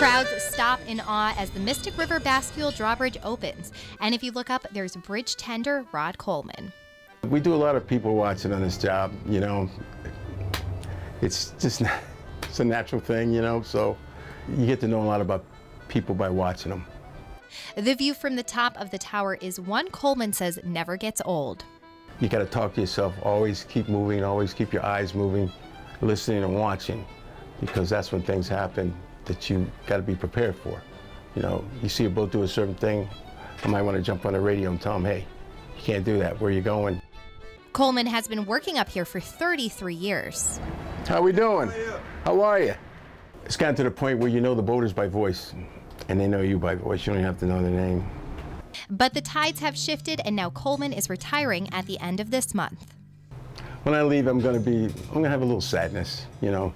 Crowds stop in awe as the Mytic River Bascule drawbridge opens. And if you look up, there's bridge tender Rod Coleman. We do a lot of people watching on this job, you know. It's just, it's a natural thing, you know, so you get to know a lot about people by watching them. The view from the top of the tower is one Coleman says never gets old. You got to talk to yourself, always keep moving, always keep your eyes moving, listening and watching, because that's when things happen that you got to be prepared for. You know, you see a boat do a certain thing, I might want to jump on the radio and tell them, hey, you can't do that, where are you going? Coleman has been working up here for 33 years. How we doing? How are you? It's gotten to the point where you know the boaters by voice, and they know you by voice. You don't have to know their name. But the tides have shifted, and now Coleman is retiring at the end of this month. When I leave, I'm gonna have a little sadness, you know.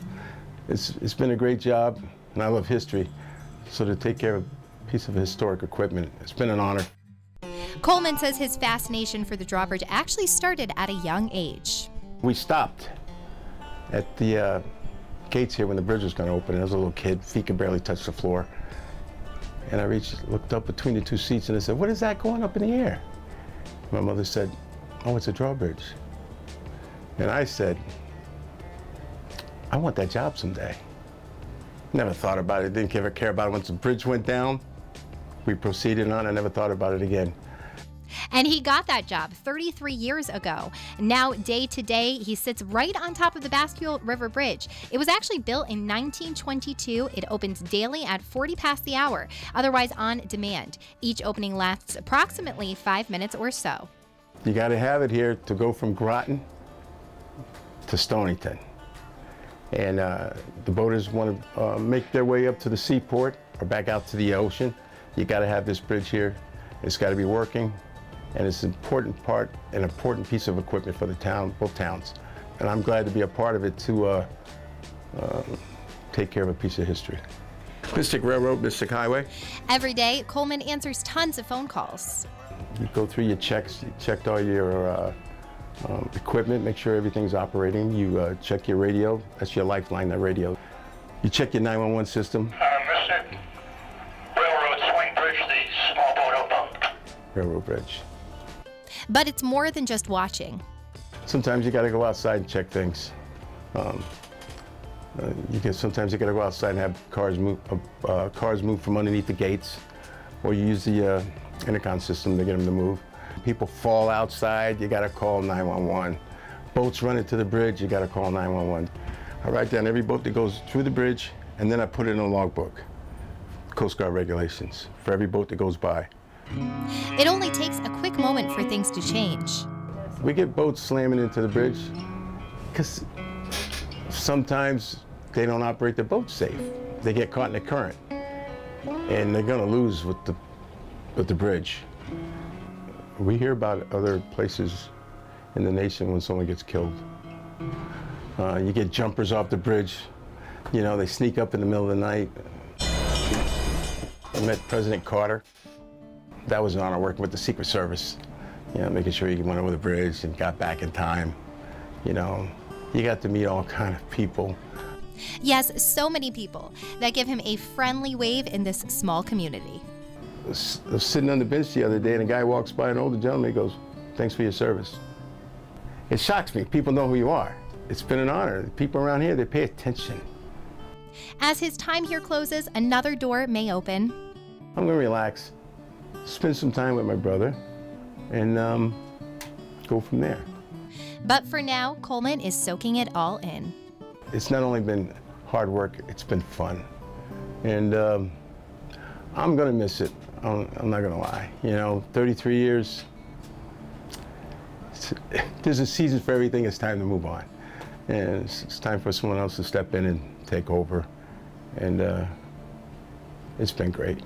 It's been a great job, and I love history. So to take care of a piece of historic equipment, it's been an honor. Coleman says his fascination for the drawbridge actually started at a young age. We stopped at the gates here when the bridge was gonna open, and I was a little kid, feet could barely touch the floor. And I looked up between the two seats and I said, what is that going up in the air? My mother said, oh, it's a drawbridge. And I said, I want that job someday. Never thought about it, didn't ever care about it. Once the bridge went down, we proceeded on, I never thought about it again. And he got that job 33 years ago. Now, day to day, he sits right on top of the Bascule River Bridge. It was actually built in 1922. It opens daily at 40 past the hour, otherwise on demand. Each opening lasts approximately 5 minutes or so. You got to have it here to go from Groton to Stonington. And the boaters want to make their way up to the seaport or back out to the ocean. You got to have this bridge here. It's got to be working. And it's an important piece of equipment for the town, both towns. And I'm glad to be a part of it to take care of a piece of history. Mytic Railroad, Mytic Highway. Every day, Coleman answers tons of phone calls. You go through your checks, you checked all your equipment, make sure everything's operating. You check your radio, that's your lifeline, that radio. You check your 911 system. Mytic Railroad Swing Bridge, the small boat outbound. Railroad Bridge. But it's more than just watching. Sometimes you got to go outside and check things. Sometimes you got to go outside and have cars move from underneath the gates, or you use the intercom system to get them to move. People fall outside, you got to call 911. Boats run into the bridge, you got to call 911. I write down every boat that goes through the bridge, and then I put it in a logbook. Coast Guard regulations for every boat that goes by. It only takes a quick moment for things to change. We get boats slamming into the bridge because sometimes they don't operate the boat safe. They get caught in the current, and they're going to lose with the bridge. We hear about other places in the nation when someone gets killed. You get jumpers off the bridge. You know, they sneak up in the middle of the night. I met President Carter. That was an honor working with the Secret Service. You know, making sure you went over the bridge and got back in time. You know, you got to meet all kind of people. Yes, so many people that give him a friendly wave in this small community. I was sitting on the bench the other day and a guy walks by, an older gentleman, he goes, thanks for your service. It shocks me. People know who you are. It's been an honor. The people around here, they pay attention. As his time here closes, another door may open. I'm going to relax, spend some time with my brother, and go from there. But for now, Coleman is soaking it all in. It's not only been hard work, it's been fun. And I'm going to miss it. I'm not going to lie. You know, 33 years, there's a season for everything. It's time to move on. And it's time for someone else to step in and take over. And it's been great.